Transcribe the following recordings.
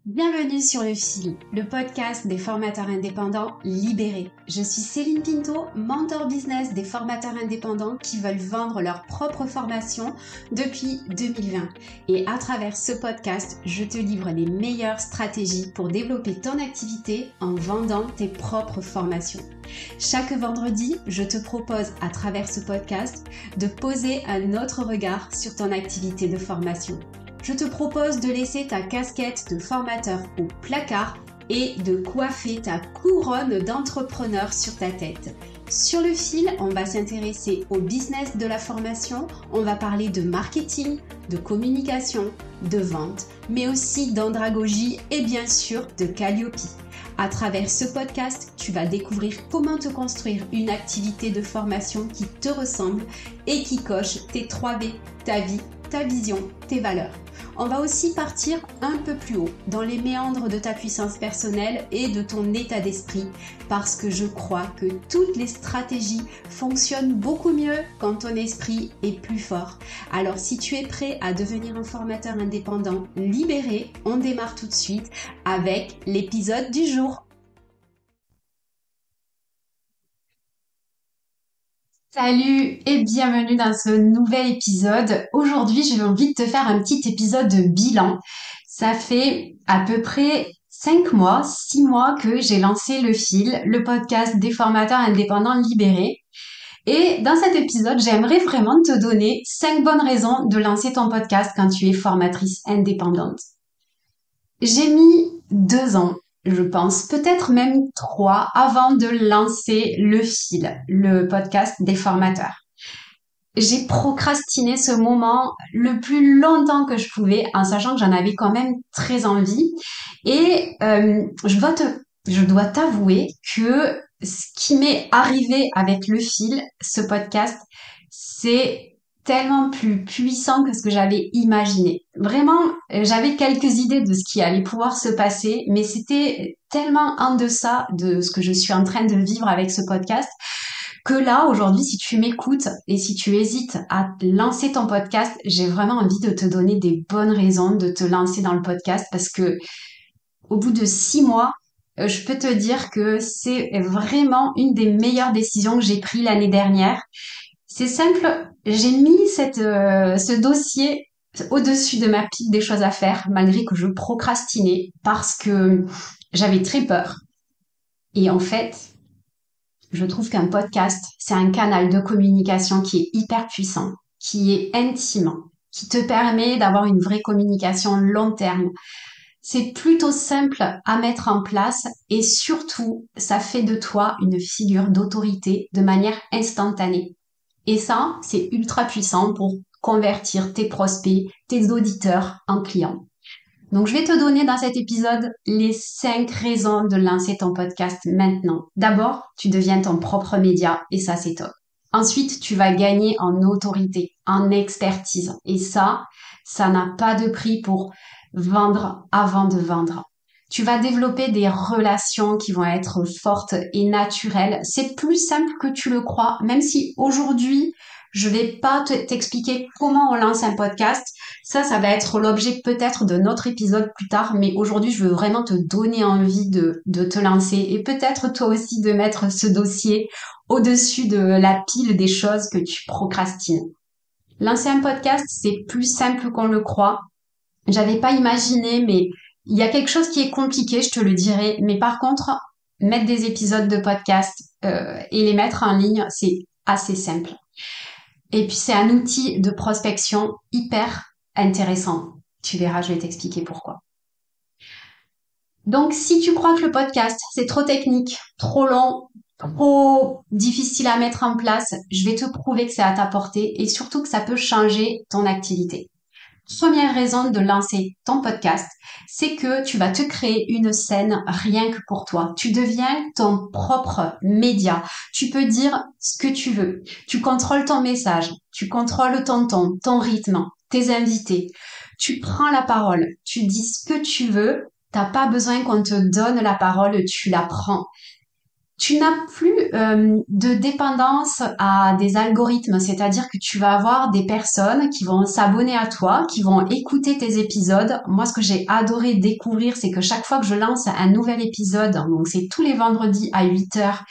Bienvenue sur Le Fil, le podcast des formateurs indépendants libérés. Je suis Céline Pinto, mentor business des formateurs indépendants qui veulent vendre leur propre formation depuis 2020. Et à travers ce podcast, je te livre les meilleures stratégies pour développer ton activité en vendant tes propres formations. Chaque vendredi, je te propose à travers ce podcast de poser un autre regard sur ton activité de formation. Je te propose de laisser ta casquette de formateur au placard et de coiffer ta couronne d'entrepreneur sur ta tête. Sur Le Fil, on va s'intéresser au business de la formation, on va parler de marketing, de communication, de vente, mais aussi d'andragogie et bien sûr de Calliope. À travers ce podcast, tu vas découvrir comment te construire une activité de formation qui te ressemble et qui coche tes 3V, ta vie, ta vision, tes valeurs. On va aussi partir un peu plus haut dans les méandres de ta puissance personnelle et de ton état d'esprit parce que je crois que toutes les stratégies fonctionnent beaucoup mieux quand ton esprit est plus fort. Alors si tu es prêt à devenir un formateur indépendant libéré, on démarre tout de suite avec l'épisode du jour. Salut et bienvenue dans ce nouvel épisode. Aujourd'hui, j'ai envie de te faire un petit épisode de bilan. Ça fait à peu près 6 mois que j'ai lancé Le Fil, le podcast des formateurs indépendants libérés. Et dans cet épisode, j'aimerais vraiment te donner 5 bonnes raisons de lancer ton podcast quand tu es formatrice indépendante. J'ai mis 2 ans, je pense, peut-être même 3, avant de lancer Le Fil, le podcast des formateurs. J'ai procrastiné ce moment le plus longtemps que je pouvais, en sachant que j'en avais quand même très envie. Et je dois t'avouer que ce qui m'est arrivé avec Le Fil, ce podcast, c'est tellement plus puissant que ce que j'avais imaginé. Vraiment, j'avais quelques idées de ce qui allait pouvoir se passer, mais c'était tellement en deçà de ce que je suis en train de vivre avec ce podcast que là, aujourd'hui, si tu m'écoutes et si tu hésites à lancer ton podcast, j'ai vraiment envie de te donner des bonnes raisons de te lancer dans le podcast parce que au bout de 6 mois, je peux te dire que c'est vraiment une des meilleures décisions que j'ai prises l'année dernière. C'est simple, j'ai mis ce dossier au-dessus de ma pile des choses à faire, malgré que je procrastinais, parce que j'avais très peur. Et en fait, je trouve qu'un podcast, c'est un canal de communication qui est hyper puissant, qui est intime, qui te permet d'avoir une vraie communication long terme. C'est plutôt simple à mettre en place et surtout, ça fait de toi une figure d'autorité de manière instantanée. Et ça, c'est ultra puissant pour convertir tes prospects, tes auditeurs en clients. Donc, je vais te donner dans cet épisode les 5 raisons de lancer ton podcast maintenant. D'abord, tu deviens ton propre média et ça, c'est top. Ensuite, tu vas gagner en autorité, en expertise. Et ça n'a pas de prix pour vendre avant de vendre. Tu vas développer des relations qui vont être fortes et naturelles. C'est plus simple que tu le crois, même si aujourd'hui, je vais pas t'expliquer comment on lance un podcast. Ça va être l'objet peut-être de notre épisode plus tard, mais aujourd'hui, je veux vraiment te donner envie de te lancer et peut-être toi aussi de mettre ce dossier au-dessus de la pile des choses que tu procrastines. Lancer un podcast, c'est plus simple qu'on le croit. J'avais pas imaginé, mais il y a quelque chose qui est compliqué, je te le dirai. Mais par contre, mettre des épisodes de podcast et les mettre en ligne, c'est assez simple. Et puis c'est un outil de prospection hyper intéressant. Tu verras, je vais t'expliquer pourquoi. Donc si tu crois que le podcast, c'est trop technique, trop long, trop difficile à mettre en place, je vais te prouver que c'est à ta portée et surtout que ça peut changer ton activité. Première raison de lancer ton podcast, c'est que tu vas te créer une scène rien que pour toi. Tu deviens ton propre média. Tu peux dire ce que tu veux. Tu contrôles ton message. Tu contrôles ton ton, ton rythme, tes invités. Tu prends la parole. Tu dis ce que tu veux. T'as pas besoin qu'on te donne la parole. Tu la prends. Tu n'as plus de dépendance à des algorithmes, c'est-à-dire que tu vas avoir des personnes qui vont s'abonner à toi, qui vont écouter tes épisodes. Moi, ce que j'ai adoré découvrir, c'est que chaque fois que je lance un nouvel épisode, donc c'est tous les vendredis à 8 heures,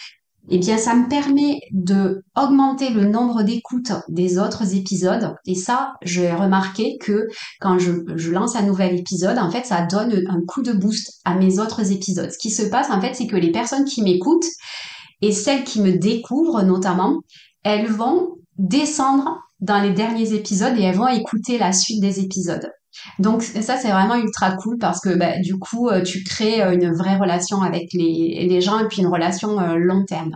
eh bien, ça me permet de augmenter le nombre d'écoutes des autres épisodes. Et ça, j'ai remarqué que quand je lance un nouvel épisode, en fait, ça donne un coup de boost à mes autres épisodes. Ce qui se passe, en fait, c'est que les personnes qui m'écoutent et celles qui me découvrent notamment, elles vont descendre dans les derniers épisodes et elles vont écouter la suite des épisodes. Donc ça c'est vraiment ultra cool parce que bah, du coup tu crées une vraie relation avec les gens et puis une relation long terme.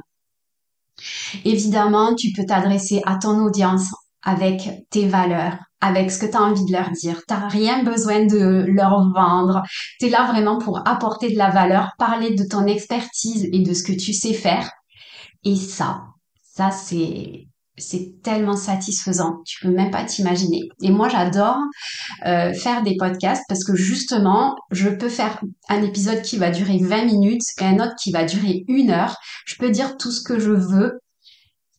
Évidemment, tu peux t'adresser à ton audience avec tes valeurs, avec ce que tu as envie de leur dire. Tu n'as rien besoin de leur vendre. Tu es là vraiment pour apporter de la valeur, parler de ton expertise et de ce que tu sais faire. Et ça c'est tellement satisfaisant. Tu peux même pas t'imaginer. Et moi, j'adore faire des podcasts parce que justement, je peux faire un épisode qui va durer 20 minutes et un autre qui va durer 1 heure. Je peux dire tout ce que je veux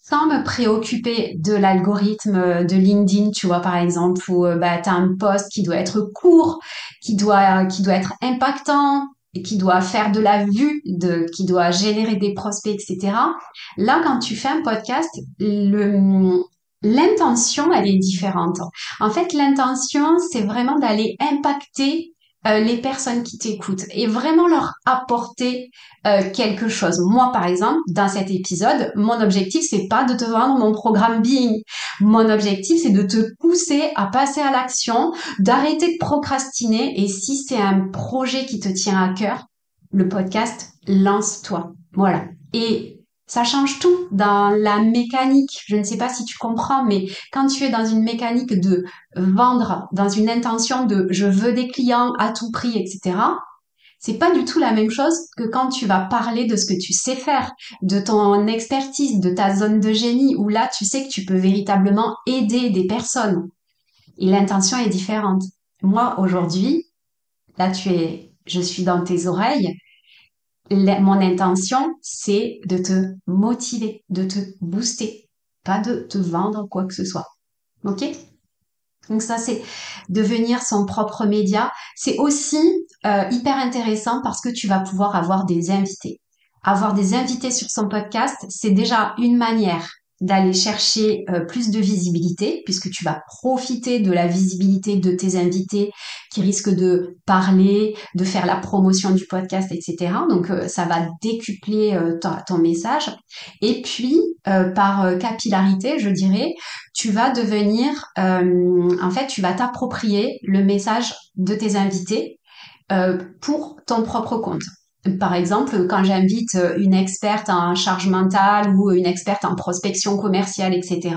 sans me préoccuper de l'algorithme de LinkedIn, tu vois, par exemple, où bah, tu as un post qui doit être court, qui doit être impactant, et qui doit faire de la vue, qui doit générer des prospects, etc. Là, quand tu fais un podcast, l'intention, elle est différente. En fait, l'intention, c'est vraiment d'aller impacter les personnes qui t'écoutent et vraiment leur apporter quelque chose. Moi, par exemple, dans cet épisode, mon objectif, c'est pas de te vendre mon programme Being. Mon objectif, c'est de te pousser à passer à l'action, d'arrêter de procrastiner. Et si c'est un projet qui te tient à cœur, le podcast, lance-toi. Voilà. Et ça change tout dans la mécanique. Je ne sais pas si tu comprends, mais quand tu es dans une mécanique de vendre, dans une intention de je veux des clients à tout prix, etc., c'est pas du tout la même chose que quand tu vas parler de ce que tu sais faire, de ton expertise, de ta zone de génie, où là, tu sais que tu peux véritablement aider des personnes. Et l'intention est différente. Moi, aujourd'hui, là, je suis dans tes oreilles. Mon intention, c'est de te motiver, de te booster, pas de te vendre quoi que ce soit. Ok? Donc ça, c'est devenir son propre média. C'est aussi hyper intéressant parce que tu vas pouvoir avoir des invités. Avoir des invités sur son podcast, c'est déjà une manière d'aller chercher plus de visibilité puisque tu vas profiter de la visibilité de tes invités qui risquent de parler, de faire la promotion du podcast, etc. Donc ça va décupler ton message. Et puis, par capillarité, je dirais, tu vas devenir, en fait, tu vas t'approprier le message de tes invités pour ton propre compte. Par exemple, quand j'invite une experte en charge mentale ou une experte en prospection commerciale, etc.,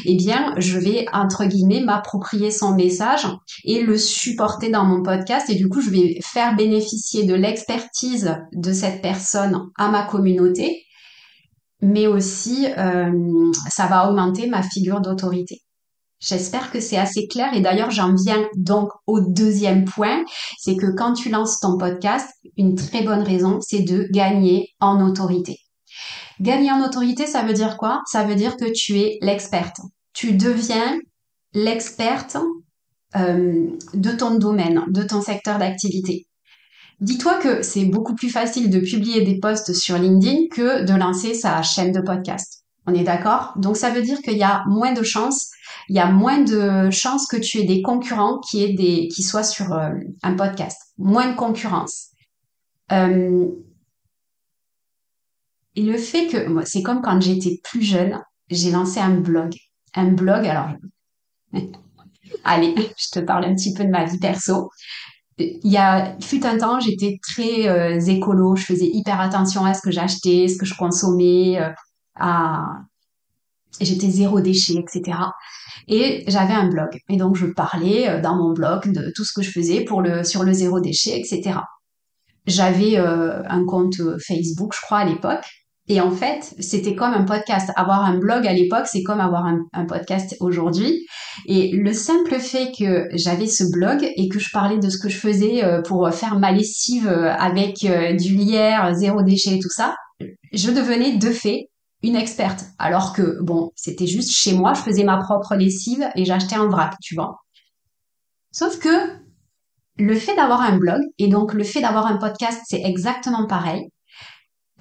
eh bien, je vais, entre guillemets, m'approprier son message et le supporter dans mon podcast. Et du coup, je vais faire bénéficier de l'expertise de cette personne à ma communauté, mais aussi, ça va augmenter ma figure d'autorité. J'espère que c'est assez clair et d'ailleurs j'en viens donc au deuxième point, c'est que quand tu lances ton podcast, une très bonne raison, c'est de gagner en autorité. Gagner en autorité, ça veut dire quoi? Ça veut dire que tu es l'experte. Tu deviens l'experte de ton domaine, de ton secteur d'activité. Dis-toi que c'est beaucoup plus facile de publier des posts sur LinkedIn que de lancer sa chaîne de podcast. On est d'accord? Donc ça veut dire qu'il y a moins de chances, il y a moins de chances que tu aies des concurrents qui soient sur un podcast. Moins de concurrence. Et le fait que, moi, c'est comme quand j'étais plus jeune, j'ai lancé un blog. Un blog, alors, allez, je te parle un petit peu de ma vie perso. Fut un temps, j'étais très écolo, je faisais hyper attention à ce que j'achetais, ce que je consommais, à j'étais zéro déchet, etc. Et j'avais un blog. Et donc, je parlais dans mon blog de tout ce que je faisais sur le zéro déchet, etc. J'avais un compte Facebook, je crois, à l'époque. Et en fait, c'était comme un podcast. Avoir un blog à l'époque, c'est comme avoir un podcast aujourd'hui. Et le simple fait que j'avais ce blog et que je parlais de ce que je faisais pour faire ma lessive avec du lierre, zéro déchet et tout ça, je devenais de fait une experte. Alors que, bon, c'était juste chez moi, je faisais ma propre lessive et j'achetais en vrac, tu vois. Sauf que le fait d'avoir un blog et donc le fait d'avoir un podcast, c'est exactement pareil.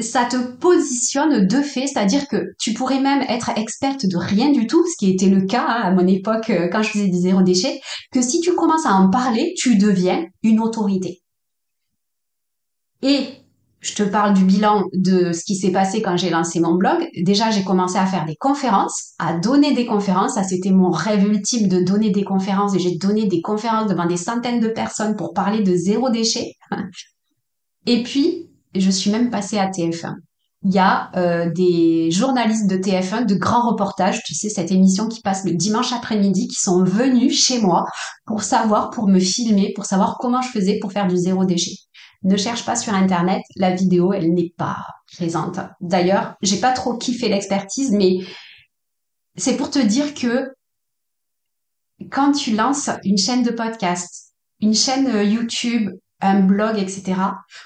Ça te positionne de fait, c'est-à-dire que tu pourrais même être experte de rien du tout, ce qui était le cas à mon époque quand je faisais des zéro déchet, que si tu commences à en parler, tu deviens une autorité. Et je te parle du bilan de ce qui s'est passé quand j'ai lancé mon blog. Déjà, j'ai commencé à faire des conférences, à donner des conférences. Ça, c'était mon rêve ultime de donner des conférences et j'ai donné des conférences devant des centaines de personnes pour parler de zéro déchet. Et puis, je suis même passée à TF1. Il y a des journalistes de TF1, de grands reportages, tu sais, cette émission qui passe le dimanche après-midi, qui sont venus chez moi pour savoir, pour me filmer, pour savoir comment je faisais pour faire du zéro déchet. Ne cherche pas sur Internet, la vidéo, elle n'est pas présente. D'ailleurs, j'ai pas trop kiffé l'expertise, mais c'est pour te dire que quand tu lances une chaîne de podcast, une chaîne YouTube, un blog, etc.,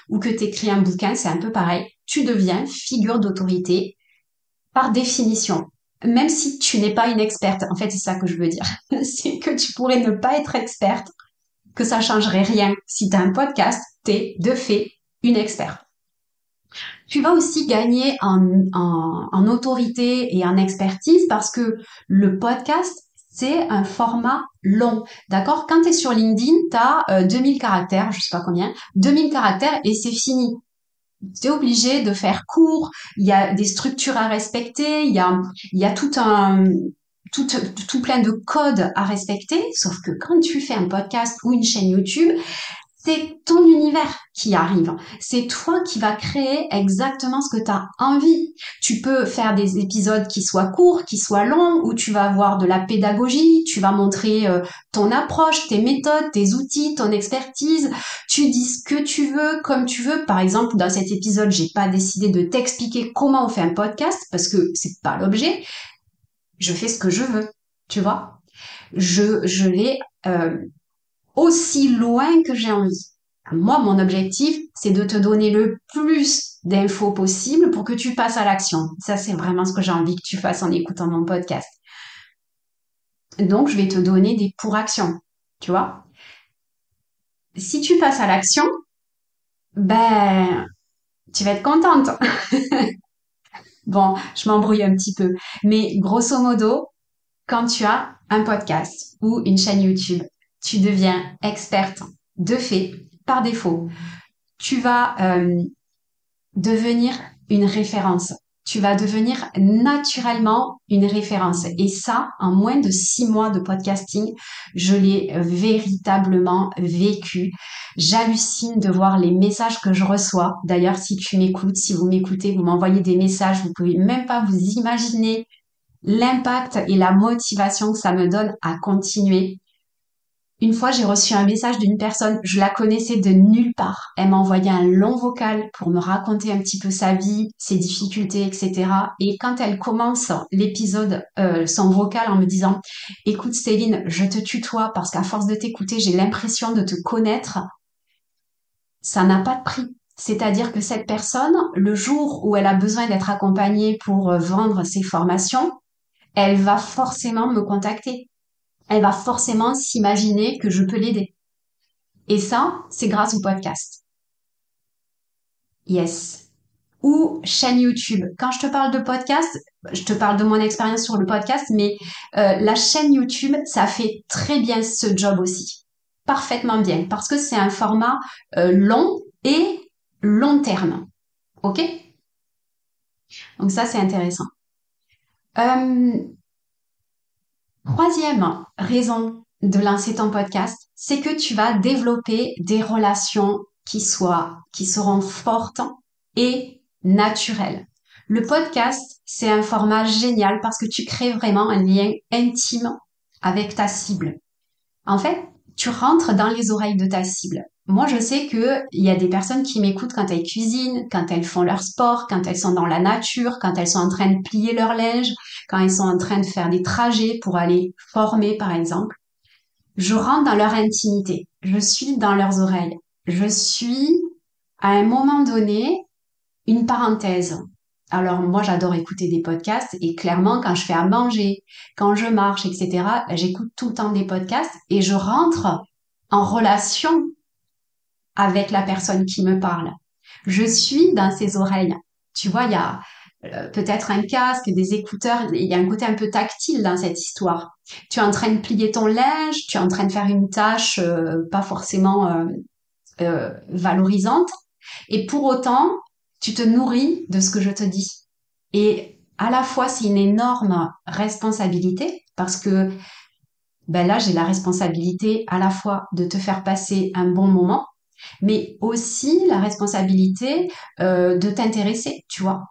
ou que tu écris un bouquin, c'est un peu pareil, tu deviens figure d'autorité par définition. Même si tu n'es pas une experte, en fait, c'est ça que je veux dire. C'est que tu pourrais ne pas être experte, que ça changerait rien. Si tu as un podcast, t'es de fait une experte. Tu vas aussi gagner en autorité et en expertise parce que le podcast, c'est un format long. D'accord? Quand tu es sur LinkedIn, tu as 2000 caractères, je sais pas combien, 2000 caractères et c'est fini. Tu es obligé de faire court, il y a des structures à respecter, il y a tout plein de codes à respecter, sauf que quand tu fais un podcast ou une chaîne YouTube, c'est ton univers qui arrive. C'est toi qui vas créer exactement ce que tu as envie. Tu peux faire des épisodes qui soient courts, qui soient longs, où tu vas avoir de la pédagogie, tu vas montrer ton approche, tes méthodes, tes outils, ton expertise. Tu dis ce que tu veux, comme tu veux. Par exemple, dans cet épisode, j'ai pas décidé de t'expliquer comment on fait un podcast parce que c'est pas l'objet. Je fais ce que je veux, tu vois. Je vais aussi loin que j'ai envie. Moi, mon objectif, c'est de te donner le plus d'infos possible pour que tu passes à l'action. Ça, c'est vraiment ce que j'ai envie que tu fasses en écoutant mon podcast. Donc, je vais te donner des pour-actions, tu vois. Si tu passes à l'action, ben, tu vas être contente. Bon, je m'embrouille un petit peu. Mais grosso modo, quand tu as un podcast ou une chaîne YouTube, tu deviens experte de fait, par défaut. Tu vas devenir une référence. Tu vas devenir naturellement une référence. Et ça, en moins de 6 mois de podcasting, je l'ai véritablement vécu. J'hallucine de voir les messages que je reçois. D'ailleurs, si tu m'écoutes, si vous m'écoutez, vous m'envoyez des messages, vous pouvez même pas vous imaginer l'impact et la motivation que ça me donne à continuer. Une fois, j'ai reçu un message d'une personne, je la connaissais de nulle part. Elle m'a envoyé un long vocal pour me raconter un petit peu sa vie, ses difficultés, etc. Et quand elle commence l'épisode, son vocal en me disant, écoute Céline, je te tutoie parce qu'à force de t'écouter, j'ai l'impression de te connaître, ça n'a pas de prix. C'est-à-dire que cette personne, le jour où elle a besoin d'être accompagnée pour vendre ses formations, elle va forcément me contacter. Elle va forcément s'imaginer que je peux l'aider. Et ça, c'est grâce au podcast. Yes. Ou chaîne YouTube. Quand je te parle de podcast, je te parle de mon expérience sur le podcast, mais la chaîne YouTube, ça fait très bien ce job aussi. Parfaitement bien. Parce que c'est un format long et long terme. OK? Donc ça, c'est intéressant. Troisième raison de lancer ton podcast, c'est que tu vas développer des relations qui seront fortes et naturelles. Le podcast, c'est un format génial parce que tu crées vraiment un lien intime avec ta cible. En fait, tu rentres dans les oreilles de ta cible. Moi, je sais que il y a des personnes qui m'écoutent quand elles cuisinent, quand elles font leur sport, quand elles sont dans la nature, quand elles sont en train de plier leur linge, quand elles sont en train de faire des trajets pour aller former, par exemple. Je rentre dans leur intimité. Je suis dans leurs oreilles. Je suis, à un moment donné, une parenthèse. Alors moi, j'adore écouter des podcasts et clairement, quand je fais à manger, quand je marche, etc., j'écoute tout le temps des podcasts et je rentre en relation avec la personne qui me parle. Je suis dans ses oreilles. Tu vois, il y a peut-être un casque, des écouteurs, il y a un côté un peu tactile dans cette histoire. Tu es en train de plier ton linge, tu es en train de faire une tâche pas forcément valorisante, et pour autant, tu te nourris de ce que je te dis. Et à la fois, c'est une énorme responsabilité parce que ben là, j'ai la responsabilité à la fois de te faire passer un bon moment, mais aussi la responsabilité de t'intéresser, tu vois,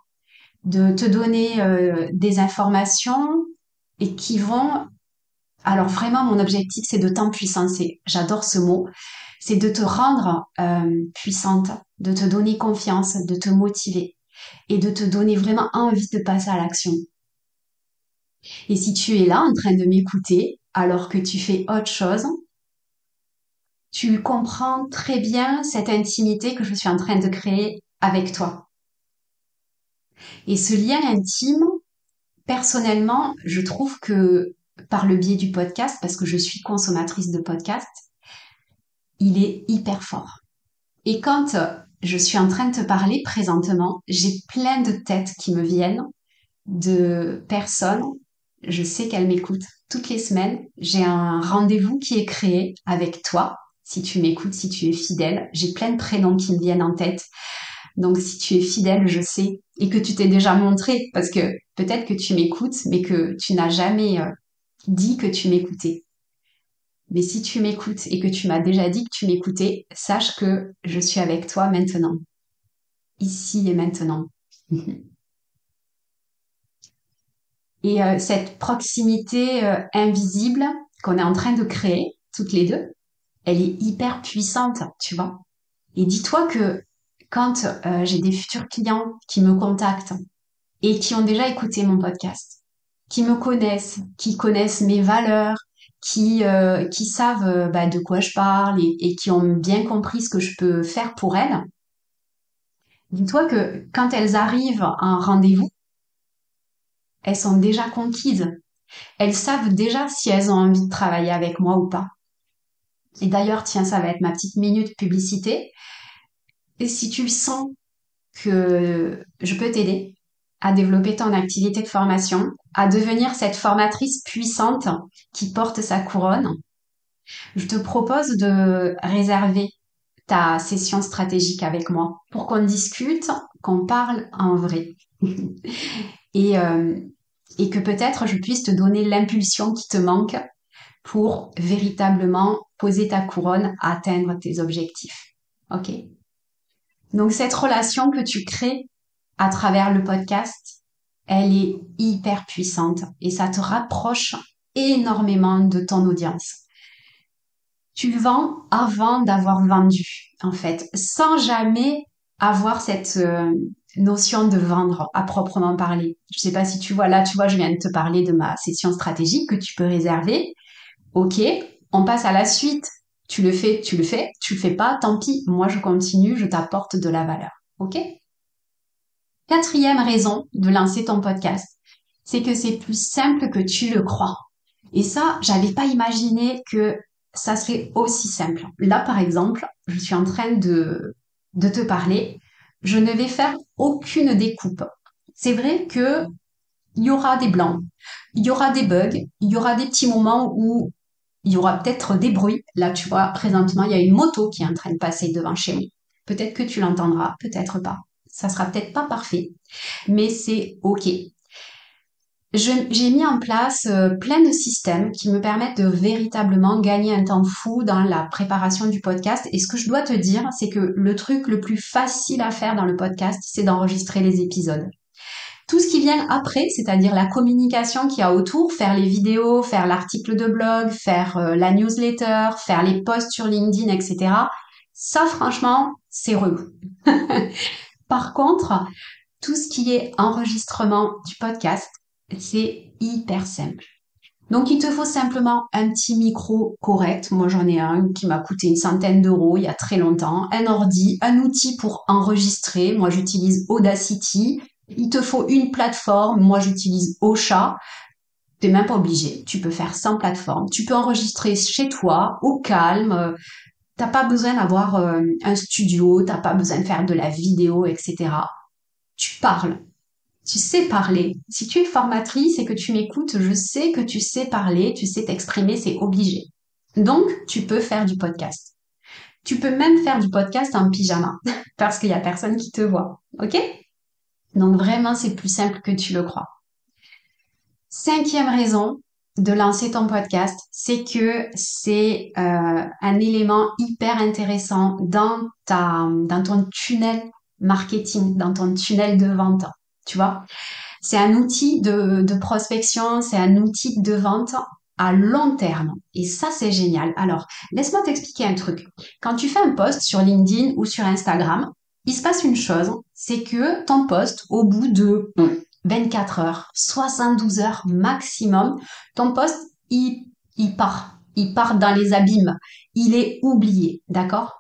de te donner des informations et qui vont... Alors vraiment, mon objectif, c'est de t'empuissancer. J'adore ce mot. C'est de te rendre puissante, de te donner confiance, de te motiver et de te donner vraiment envie de passer à l'action. Et si tu es là en train de m'écouter alors que tu fais autre chose, tu comprends très bien cette intimité que je suis en train de créer avec toi. Et ce lien intime, personnellement, je trouve que par le biais du podcast, parce que je suis consommatrice de podcasts, il est hyper fort. Et quand je suis en train de te parler présentement, j'ai plein de têtes qui me viennent de personnes. Je sais qu'elles m'écoutent toutes les semaines. J'ai un rendez-vous qui est créé avec toi. Si tu m'écoutes, si tu es fidèle, j'ai plein de prénoms qui me viennent en tête. Donc, si tu es fidèle, je sais, et que tu t'es déjà montré, parce que peut-être que tu m'écoutes, mais que tu n'as jamais dit que tu m'écoutais. Mais si tu m'écoutes et que tu m'as déjà dit que tu m'écoutais, sache que je suis avec toi maintenant, ici et maintenant. Et cette proximité invisible qu'on est en train de créer, toutes les deux, elle est hyper puissante, tu vois. Et dis-toi que quand j'ai des futurs clients qui me contactent et qui ont déjà écouté mon podcast, qui me connaissent, qui connaissent mes valeurs, qui savent bah, de quoi je parle et qui ont bien compris ce que je peux faire pour elles, dis-toi que quand elles arrivent à un rendez-vous, elles sont déjà conquises. Elles savent déjà si elles ont envie de travailler avec moi ou pas. Et d'ailleurs, tiens, ça va être ma petite minute publicité. Et si tu sens que je peux t'aider à développer ton activité de formation, à devenir cette formatrice puissante qui porte sa couronne, je te propose de réserver ta session stratégique avec moi pour qu'on discute, qu'on parle en vrai. et, euh, et que peut-être je puisse te donner l'impulsion qui te manque pour véritablement poser ta couronne à atteindre tes objectifs. OK? Donc cette relation que tu crées à travers le podcast, elle est hyper puissante et ça te rapproche énormément de ton audience. Tu vends avant d'avoir vendu, en fait, sans jamais avoir cette notion de vendre à proprement parler. Je sais pas si tu vois, là, tu vois, je viens de te parler de ma session stratégique que tu peux réserver. Ok, on passe à la suite. Tu le fais, tu le fais. Tu le fais pas, tant pis. Moi, je continue, je t'apporte de la valeur. Ok? Quatrième raison de lancer ton podcast, c'est que c'est plus simple que tu le crois. Et ça, j'avais pas imaginé que ça serait aussi simple. Là, par exemple, je suis en train de te parler. Je ne vais faire aucune découpe. C'est vrai que il y aura des blancs, il y aura des bugs, il y aura des petits moments où il y aura peut-être des bruits. Là, tu vois, présentement, il y a une moto qui est en train de passer devant chez moi. Peut-être que tu l'entendras, peut-être pas. Ça sera peut-être pas parfait, mais c'est OK. J'ai mis en place plein de systèmes qui me permettent de véritablement gagner un temps fou dans la préparation du podcast. Et ce que je dois te dire, c'est que le truc le plus facile à faire dans le podcast, c'est d'enregistrer les épisodes. Tout ce qui vient après, c'est-à-dire la communication qu'il y a autour, faire les vidéos, faire l'article de blog, faire la newsletter, faire les posts sur LinkedIn, etc. Ça, franchement, c'est relou. Par contre, tout ce qui est enregistrement du podcast, c'est hyper simple. Donc, il te faut simplement un petit micro correct. Moi, j'en ai un qui m'a coûté une centaine d'euros il y a très longtemps. Un ordi, un outil pour enregistrer. Moi, j'utilise Audacity. Il te faut une plateforme. Moi, j'utilise Ocha. T'es même pas obligé. Tu peux faire sans plateforme. Tu peux enregistrer chez toi, au calme. T'as pas besoin d'avoir un studio. T'as pas besoin de faire de la vidéo, etc. Tu parles. Tu sais parler. Si tu es formatrice et que tu m'écoutes, je sais que tu sais parler, tu sais t'exprimer, c'est obligé. Donc, tu peux faire du podcast. Tu peux même faire du podcast en pyjama parce qu'il y a personne qui te voit. OK? Donc vraiment, c'est plus simple que tu le crois. Cinquième raison de lancer ton podcast, c'est que c'est un élément hyper intéressant dans ton tunnel marketing, dans ton tunnel de vente. Tu vois? C'est un outil de prospection, c'est un outil de vente à long terme. Et ça, c'est génial. Alors, laisse-moi t'expliquer un truc. Quand tu fais un post sur LinkedIn ou sur Instagram, il se passe une chose, c'est que ton post, au bout de 24 heures, 72 heures maximum, ton post, il part. Il part dans les abîmes. Il est oublié. D'accord?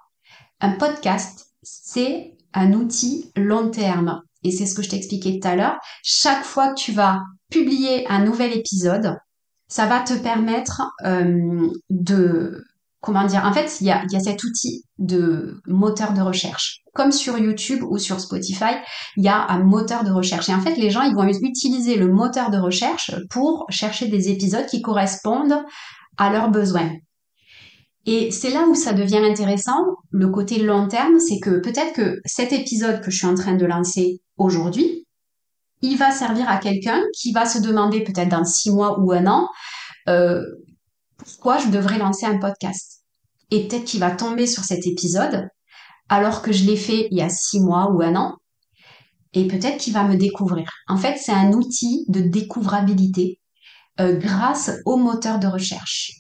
Un podcast, c'est un outil long terme. Et c'est ce que je t'expliquais tout à l'heure. Chaque fois que tu vas publier un nouvel épisode, ça va te permettre comment dire, en fait, il y a cet outil de moteur de recherche. Comme sur YouTube ou sur Spotify, il y a un moteur de recherche. Et en fait, les gens, ils vont utiliser le moteur de recherche pour chercher des épisodes qui correspondent à leurs besoins. Et c'est là où ça devient intéressant, le côté long terme, c'est que peut-être que cet épisode que je suis en train de lancer aujourd'hui, il va servir à quelqu'un qui va se demander peut-être dans 6 mois ou un an, euh, pourquoi je devrais lancer un podcast. Et peut-être qu'il va tomber sur cet épisode alors que je l'ai fait il y a 6 mois ou un an, et peut-être qu'il va me découvrir. En fait, c'est un outil de découvrabilité grâce au moteur de recherche.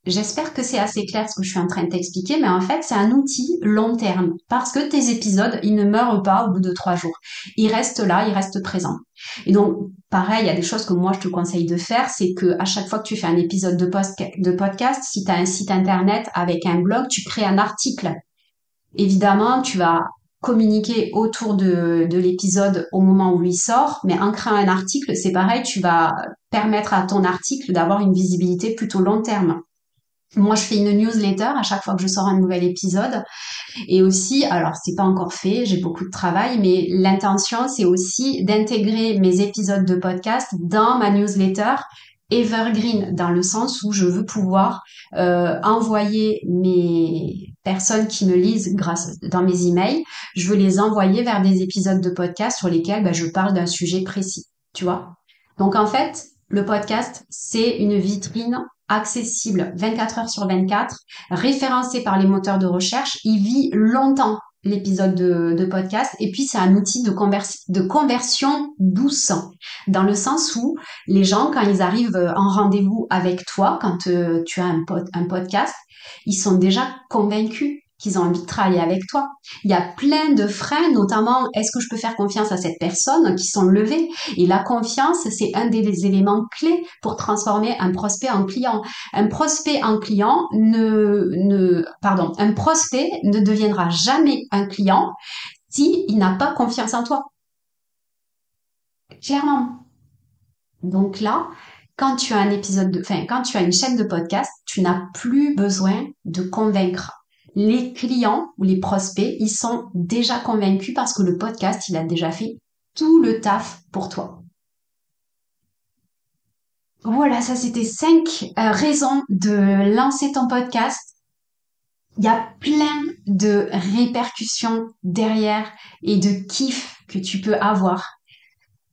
J'espère que c'est assez clair ce que je suis en train de t'expliquer, mais en fait, c'est un outil long terme parce que tes épisodes, ils ne meurent pas au bout de 3 jours. Ils restent là, ils restent présents. Et donc, pareil, il y a des choses que moi, je te conseille de faire, c'est que à chaque fois que tu fais un épisode de podcast, si tu as un site internet avec un blog, tu crées un article. Évidemment, tu vas communiquer autour de l'épisode au moment où il sort, mais en créant un article, c'est pareil, tu vas permettre à ton article d'avoir une visibilité plutôt long terme. Moi, je fais une newsletter à chaque fois que je sors un nouvel épisode. Et aussi, alors c'est pas encore fait, j'ai beaucoup de travail, mais l'intention, c'est aussi d'intégrer mes épisodes de podcast dans ma newsletter Evergreen, dans le sens où je veux pouvoir envoyer mes personnes qui me lisent grâce dans mes emails, je veux les envoyer vers des épisodes de podcast sur lesquels je parle d'un sujet précis, tu vois. Donc en fait, le podcast, c'est une vitrine accessible 24 heures sur 24, référencé par les moteurs de recherche. Il vit longtemps l'épisode de podcast et puis c'est un outil de conversion douce dans le sens où les gens quand ils arrivent en rendez-vous avec toi quand tu as un podcast ils sont déjà convaincus qu'ils ont envie de travailler avec toi. Il y a plein de freins, notamment est-ce que je peux faire confiance à cette personne qui sont levés. Et la confiance, c'est un des éléments clés pour transformer un prospect en client. Un prospect en client un prospect ne deviendra jamais un client s'il n'a pas confiance en toi. Clairement. Donc là, quand tu as quand tu as une chaîne de podcast, tu n'as plus besoin de convaincre. Les clients ou les prospects, ils sont déjà convaincus parce que le podcast, il a déjà fait tout le taf pour toi. Voilà, ça c'était 5 raisons de lancer ton podcast. Il y a plein de répercussions derrière et de kiff que tu peux avoir.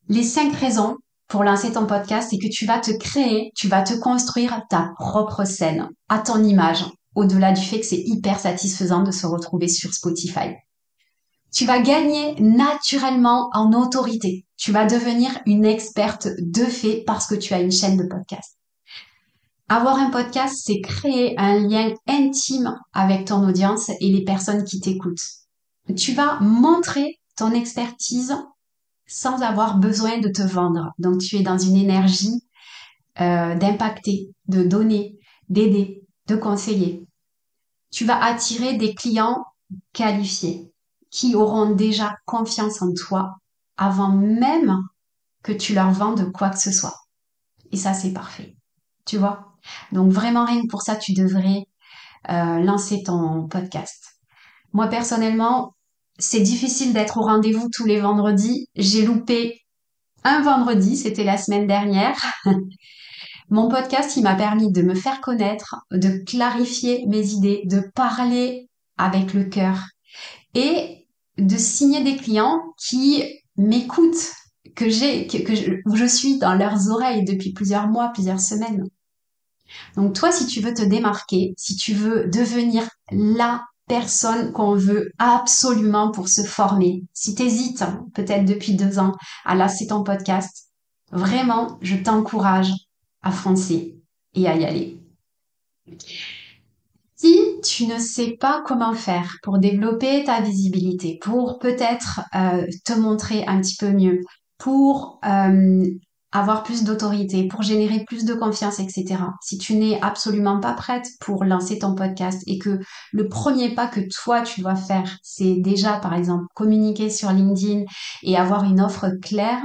Les 5 raisons pour lancer ton podcast, c'est que tu vas te construire ta propre scène à ton image, au-delà du fait que c'est hyper satisfaisant de se retrouver sur Spotify. Tu vas gagner naturellement en autorité. Tu vas devenir une experte de fait parce que tu as une chaîne de podcast. Avoir un podcast, c'est créer un lien intime avec ton audience et les personnes qui t'écoutent. Tu vas montrer ton expertise sans avoir besoin de te vendre. Donc, tu es dans une énergie d'impacter, de donner, d'aider, de conseiller. Tu vas attirer des clients qualifiés qui auront déjà confiance en toi avant même que tu leur vendes quoi que ce soit. Et ça, c'est parfait. Tu vois? Donc vraiment, rien que pour ça, tu devrais lancer ton podcast. Moi, personnellement, c'est difficile d'être au rendez-vous tous les vendredis. J'ai loupé un vendredi, c'était la semaine dernière. Mon podcast, il m'a permis de me faire connaître, de clarifier mes idées, de parler avec le cœur et de signer des clients qui m'écoutent, où je suis dans leurs oreilles depuis plusieurs mois, plusieurs semaines. Donc toi, si tu veux te démarquer, si tu veux devenir la personne qu'on veut absolument pour se former, si tu hésites peut-être depuis 2 ans à lancer ton podcast, vraiment, je t'encourage à foncer et à y aller. Si tu ne sais pas comment faire pour développer ta visibilité, pour peut-être te montrer un petit peu mieux, pour avoir plus d'autorité, pour générer plus de confiance, etc. Si tu n'es absolument pas prête pour lancer ton podcast et que le premier pas que toi tu dois faire, c'est déjà par exemple communiquer sur LinkedIn et avoir une offre claire,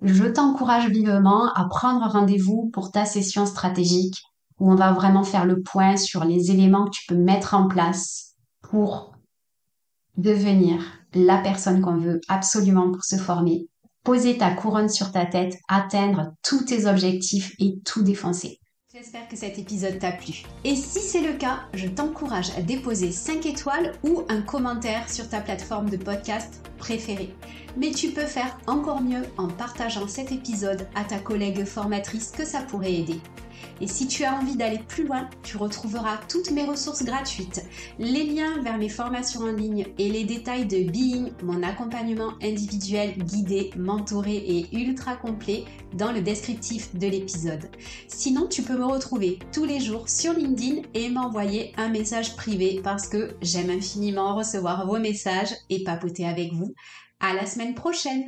je t'encourage vivement à prendre rendez-vous pour ta session stratégique où on va vraiment faire le point sur les éléments que tu peux mettre en place pour devenir la personne qu'on veut absolument pour se former, poser ta couronne sur ta tête, atteindre tous tes objectifs et tout défoncer. J'espère que cet épisode t'a plu. Et si c'est le cas, je t'encourage à déposer 5 étoiles ou un commentaire sur ta plateforme de podcast préférée. Mais tu peux faire encore mieux en partageant cet épisode à ta collègue formatrice que ça pourrait aider. Et si tu as envie d'aller plus loin, tu retrouveras toutes mes ressources gratuites, les liens vers mes formations en ligne et les détails de Being, mon accompagnement individuel, guidé, mentoré et ultra complet dans le descriptif de l'épisode. Sinon, tu peux me retrouver tous les jours sur LinkedIn et m'envoyer un message privé parce que j'aime infiniment recevoir vos messages et papoter avec vous. À la semaine prochaine!